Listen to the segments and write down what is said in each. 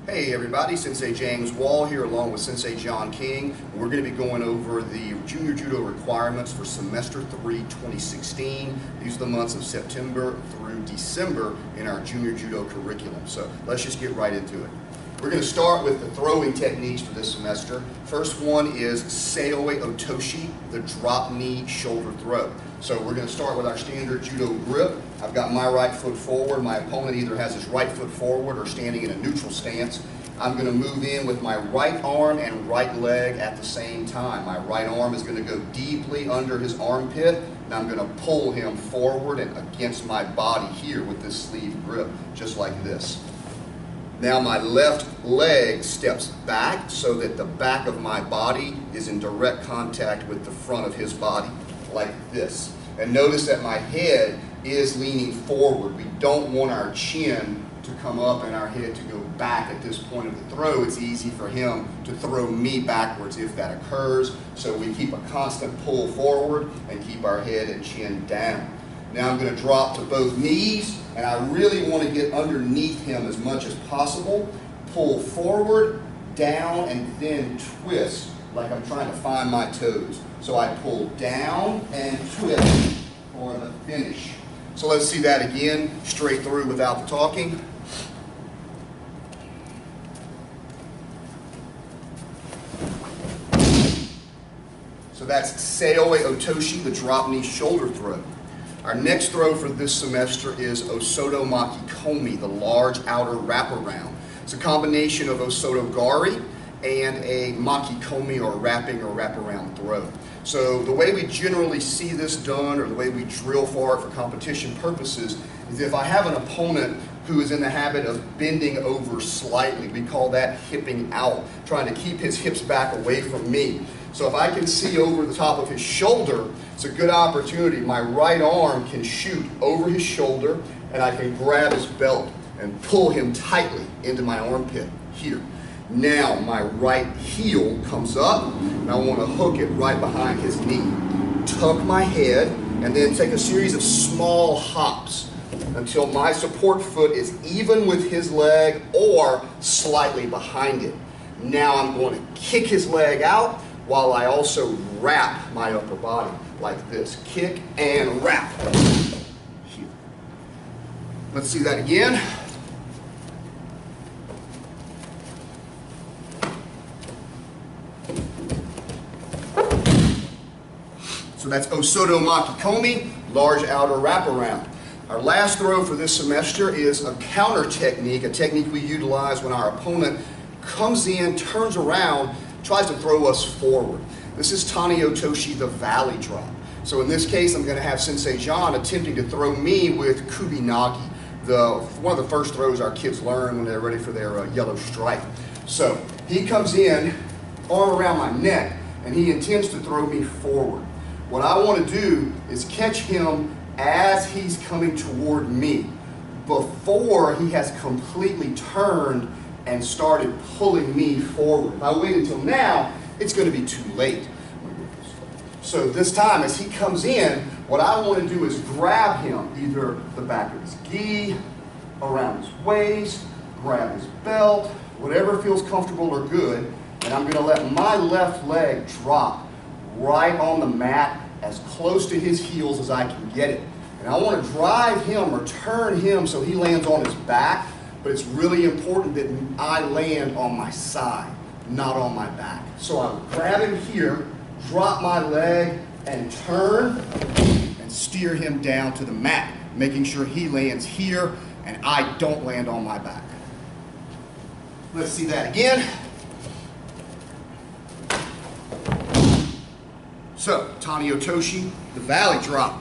Hey everybody, Sensei James Wall here along with Sensei John King. We're going to be going over the Junior Judo requirements for Semester 3 2016. These are the months of September through December in our Junior Judo curriculum. So let's just get right into it. We're going to start with the throwing techniques for this semester. First one is Seoi Otoshi, the drop knee shoulder throw. So we're going to start with our standard judo grip. I've got my right foot forward. My opponent either has his right foot forward or standing in a neutral stance. I'm going to move in with my right arm and right leg at the same time. My right arm is going to go deeply under his armpit, and I'm going to pull him forward and against my body here with this sleeve grip, just like this. Now my left leg steps back so that the back of my body is in direct contact with the front of his body, like this. And notice that my head is leaning forward. We don't want our chin to come up and our head to go back at this point of the throw. It's easy for him to throw me backwards if that occurs. So we keep a constant pull forward and keep our head and chin down. Now I'm going to drop to both knees, and I really want to get underneath him as much as possible. Pull forward, down, and then twist like I'm trying to find my toes. So I pull down and twist for the finish. So let's see that again, straight through without the talking. So that's Seoi Otoshi, the drop knee shoulder throw. Our next throw for this semester is Osoto Makikomi, the large outer wraparound. It's a combination of Osoto Gari and a Makikomi, or wrapping or wraparound throw. So the way we generally see this done, or the way we drill for it for competition purposes, is if I have an opponent who is in the habit of bending over slightly, we call that hipping out, trying to keep his hips back away from me. So if I can see over the top of his shoulder, it's a good opportunity. My right arm can shoot over his shoulder, and I can grab his belt and pull him tightly into my armpit here. Now my right heel comes up, and I want to hook it right behind his knee. Tuck my head, and then take a series of small hops until my support foot is even with his leg or slightly behind it. Now I'm going to kick his leg out while I also wrap my upper body like this. Kick and wrap. Here. Let's see that again. So that's Osoto Makikomi, large outer wraparound. Our last throw for this semester is a counter technique, a technique we utilize when our opponent comes in, turns around, tries to throw us forward. This is Tani Otoshi, the valley drop. So in this case, I'm going to have Sensei John attempting to throw me with Kubinagi, one of the first throws our kids learn when they're ready for their yellow stripe. So he comes in, arm around my neck, and he intends to throw me forward. What I want to do is catch him as he's coming toward me, before he has completely turned and started pulling me forward. If I wait until now, it's going to be too late. So this time, as he comes in, what I want to do is grab him, either the back of his gi, around his waist, grab his belt, whatever feels comfortable or good, and I'm going to let my left leg drop right on the mat as close to his heels as I can get it. And I want to drive him or turn him so he lands on his back, but it's really important that I land on my side, not on my back. So I'll grab him here, drop my leg, and turn and steer him down to the mat, making sure he lands here and I don't land on my back. Let's see that again. So, Tani Otoshi, the valley drop.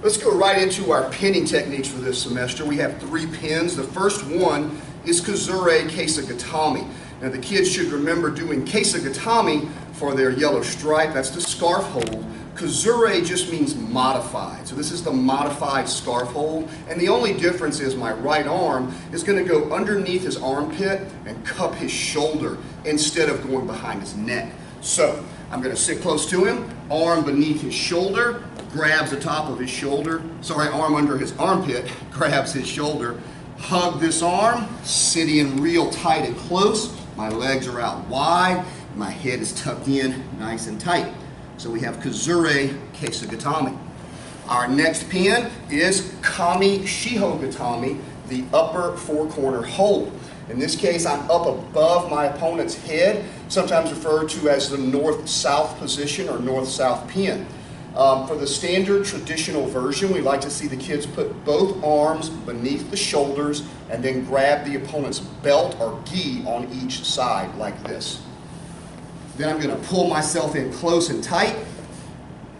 Let's go right into our pinning techniques for this semester. We have 3 pins. The first one is Kazure Keisagatami. Now the kids should remember doing Keisagatami for their yellow stripe. That's the scarf hold. Kazure just means modified. So this is the modified scarf hold. And the only difference is my right arm is going to go underneath his armpit and cup his shoulder instead of going behind his neck. So I'm going to sit close to him, arm beneath his shoulder, grabs the top of his shoulder, arm under his armpit, grabs his shoulder, hug this arm, sit in real tight and close. My legs are out wide. My head is tucked in nice and tight. So we have Kazure Keisugatami. Our next pin is Kami Shihogatami, the upper four-corner hold. In this case, I'm up above my opponent's head, sometimes referred to as the north-south position or north-south pin. For the standard traditional version, we like to see the kids put both arms beneath the shoulders and then grab the opponent's belt or gi on each side like this. Then I'm going to pull myself in close and tight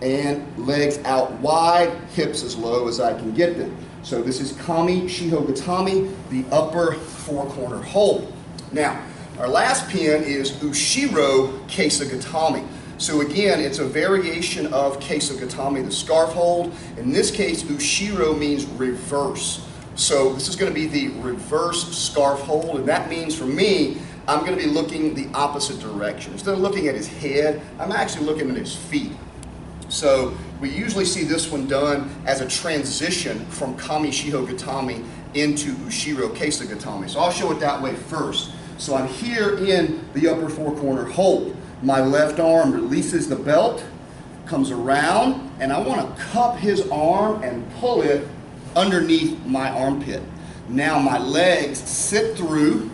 and legs out wide, hips as low as I can get them. So this is Kami Shihogatami, the upper four-corner hold. Now, our last pin is Ushiro Keisugatami. So again, it's a variation of Keisugatami, the scarf hold. In this case, Ushiro means reverse. So this is going to be the reverse scarf hold, and that means for me, I'm going to be looking the opposite direction. Instead of looking at his head, I'm actually looking at his feet. So we usually see this one done as a transition from Kami Shihogatami into Ushiro Keisugatami. So I'll show it that way first. So I'm here in the upper four-corner hold. My left arm releases the belt, comes around, and I want to cup his arm and pull it underneath my armpit. Now my legs sit through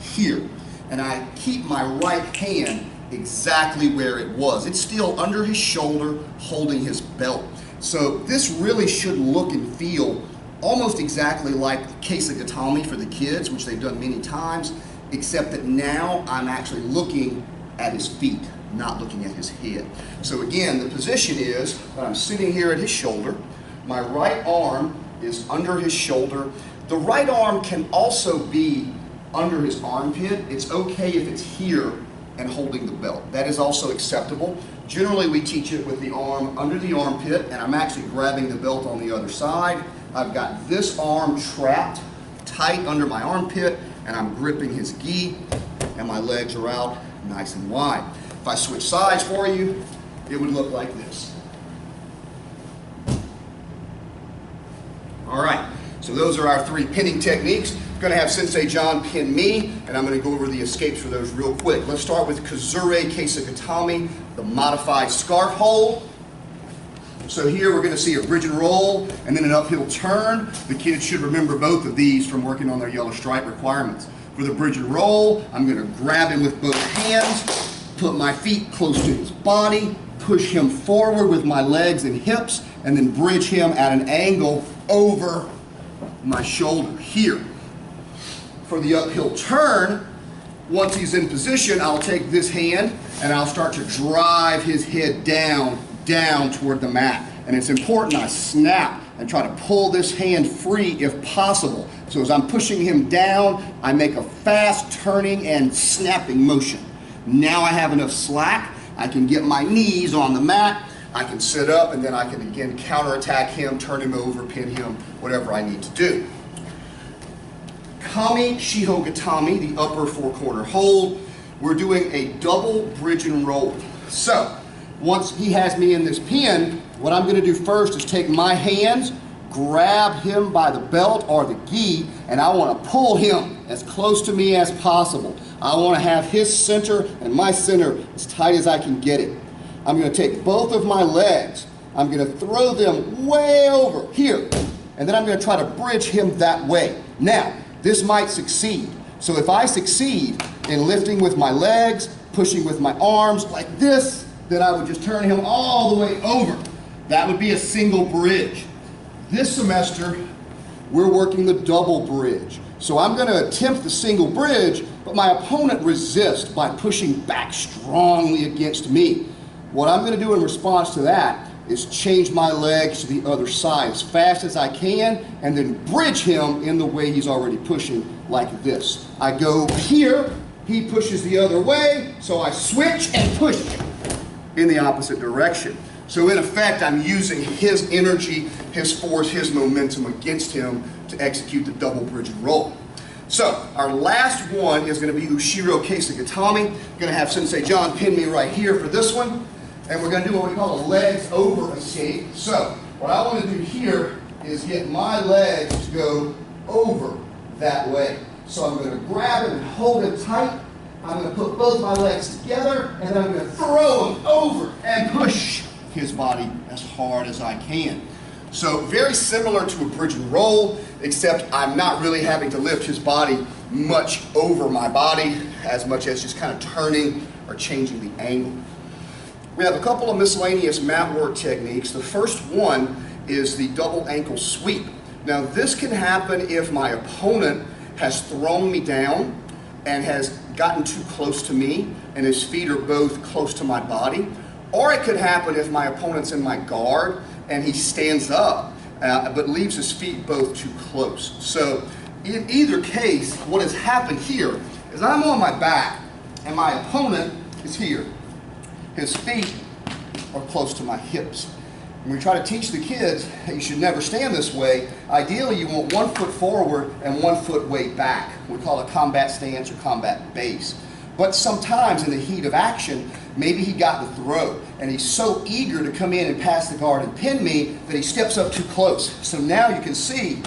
here, and I keep my right hand exactly where it was. It's still under his shoulder, holding his belt. So this really should look and feel almost exactly like Keisugatami for the kids, which they've done many times, except that now I'm actually looking at his feet, not looking at his head. So again, the position is that I'm sitting here at his shoulder. My right arm is under his shoulder. The right arm can also be under his armpit. It's okay if it's here and holding the belt. That is also acceptable. Generally, we teach it with the arm under the armpit, and I'm actually grabbing the belt on the other side. I've got this arm trapped tight under my armpit, and I'm gripping his gi, and my legs are out nice and wide. If I switch sides for you, it would look like this. All right, so those are our three pinning techniques. I'm going to have Sensei John pin me, and I'm going to go over the escapes for those real quick. Let's start with Kazure Keisugatami, the modified scarf hold. So here we're going to see a bridge and roll and then an uphill turn. The kids should remember both of these from working on their yellow stripe requirements. For the bridge and roll, I'm going to grab him with both hands, put my feet close to his body, push him forward with my legs and hips, and then bridge him at an angle over my shoulder here. For the uphill turn, once he's in position, I'll take this hand and I'll start to drive his head down toward the mat. And it's important I snap and try to pull this hand free if possible. So as I'm pushing him down, I make a fast turning and snapping motion. Now I have enough slack. I can get my knees on the mat. I can sit up, and then I can again counterattack him, turn him over, pin him, whatever I need to do. Kami Shihogatami, the upper four-corner hold. We're doing a double bridge and roll. So once he has me in this pin, what I'm going to do first is take my hands, grab him by the belt or the gi, and I want to pull him as close to me as possible. I want to have his center and my center as tight as I can get it. I'm going to take both of my legs, I'm going to throw them way over here, and then I'm going to try to bridge him that way. Now, this might succeed. So if I succeed in lifting with my legs, pushing with my arms like this, then I would just turn him all the way over. That would be a single bridge. This semester, we're working the double bridge. So I'm going to attempt the single bridge, but my opponent resists by pushing back strongly against me. What I'm going to do in response to that is change my legs to the other side as fast as I can and then bridge him in the way he's already pushing, like this. I go here, he pushes the other way, so I switch and push in the opposite direction. So in effect, I'm using his energy, his force, his momentum against him to execute the double bridge and roll. So our last one is going to be Ushiro Keisugatami. Going to have Sensei John pin me right here for this one. And we're going to do what we call a legs over escape. So what I want to do here is get my legs to go over that way. So I'm going to grab him and hold him tight. I'm going to put both my legs together, and then I'm going to throw him over and push his body as hard as I can. So very similar to a bridge and roll, except I'm not really having to lift his body much over my body, as much as just kind of turning or changing the angle. We have a couple of miscellaneous mat work techniques. The first one is the double ankle sweep. Now this can happen if my opponent has thrown me down and has gotten too close to me and his feet are both close to my body. Or it could happen if my opponent's in my guard and he stands up but leaves his feet both too close. So in either case, what has happened here is I'm on my back and my opponent is here. His feet are close to my hips. When we try to teach the kids, hey, you should never stand this way, ideally you want 1 foot forward and 1 foot way back. We call it combat stance or combat base. But sometimes in the heat of action, maybe he got the throw and he's so eager to come in and pass the guard and pin me that he steps up too close. So now you can see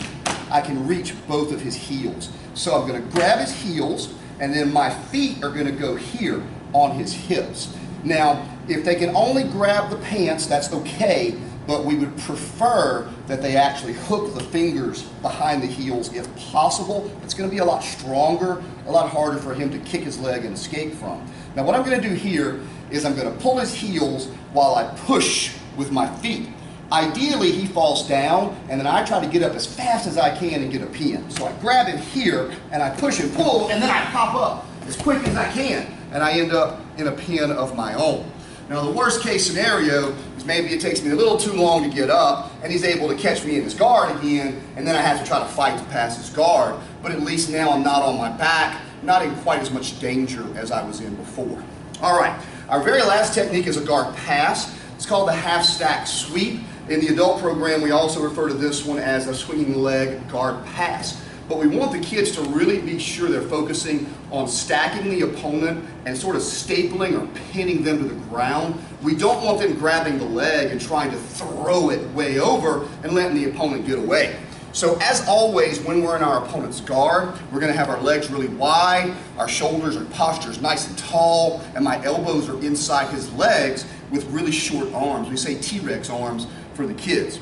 I can reach both of his heels. So I'm going to grab his heels and then my feet are going to go here on his hips. Now, if they can only grab the pants, that's okay, but we would prefer that they actually hook the fingers behind the heels if possible. It's going to be a lot stronger, a lot harder for him to kick his leg and escape from. Now what I'm going to do here is I'm going to pull his heels while I push with my feet. Ideally he falls down and then I try to get up as fast as I can and get a pin. So I grab him here and I push and pull and then I pop up as quick as I can and I end up in a pin of my own. Now the worst case scenario is maybe it takes me a little too long to get up and he's able to catch me in his guard again and then I have to try to fight to pass his guard, but at least now I'm not on my back, not in quite as much danger as I was in before. Alright, our very last technique is a guard pass. It's called the half stack sweep. In the adult program we also refer to this one as a swinging leg guard pass. But we want the kids to really be sure they're focusing on stacking the opponent and sort of stapling or pinning them to the ground. We don't want them grabbing the leg and trying to throw it way over and letting the opponent get away. So as always, when we're in our opponent's guard, we're going to have our legs really wide, our shoulders and postures nice and tall, and my elbows are inside his legs with really short arms. We say T-Rex arms for the kids.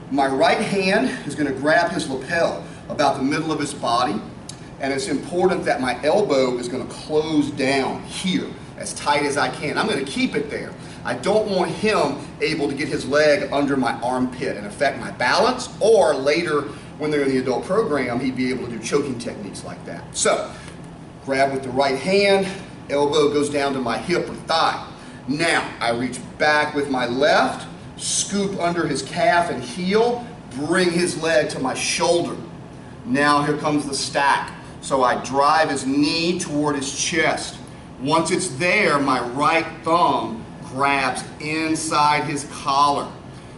My right hand is going to grab his lapel about the middle of his body, and it's important that my elbow is going to close down here as tight as I can. I'm going to keep it there. I don't want him able to get his leg under my armpit and affect my balance, or later when they're in the adult program he'd be able to do choking techniques like that. So grab with the right hand, elbow goes down to my hip or thigh. Now I reach back with my left, scoop under his calf and heel, bring his leg to my shoulder. Now here comes the stack. So I drive his knee toward his chest. Once it's there, my right thumb grabs inside his collar.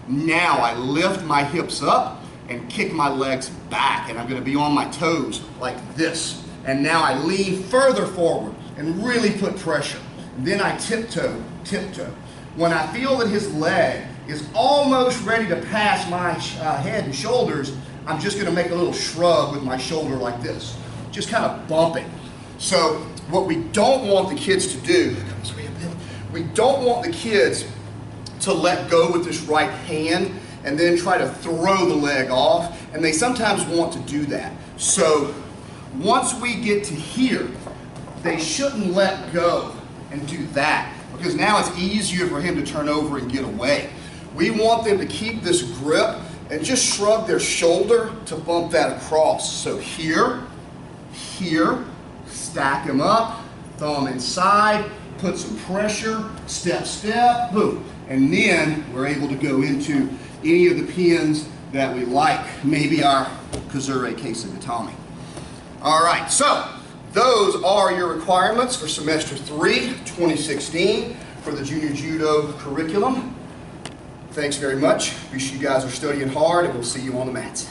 Now I lift my hips up and kick my legs back, and I'm going to be on my toes like this. And now I lean further forward and really put pressure. Then I tiptoe, tiptoe. When I feel that his leg is almost ready to pass my head and shoulders, I'm just going to make a little shrug with my shoulder like this, just kind of bumping. So what we don't want the kids to do, we don't want the kids to let go with this right hand and then try to throw the leg off, and they sometimes want to do that. So once we get to here, they shouldn't let go and do that, because now it's easier for him to turn over and get away. We want them to keep this grip and just shrug their shoulder to bump that across. So here, here, stack them up, thumb inside, put some pressure, step, step, boom. And then we're able to go into any of the pins that we like, maybe our Kazure Kesagatami. All right, so those are your requirements for semester 3, 2016 for the Junior Judo curriculum. Thanks very much. Be sure you guys are studying hard, and we'll see you on the mats.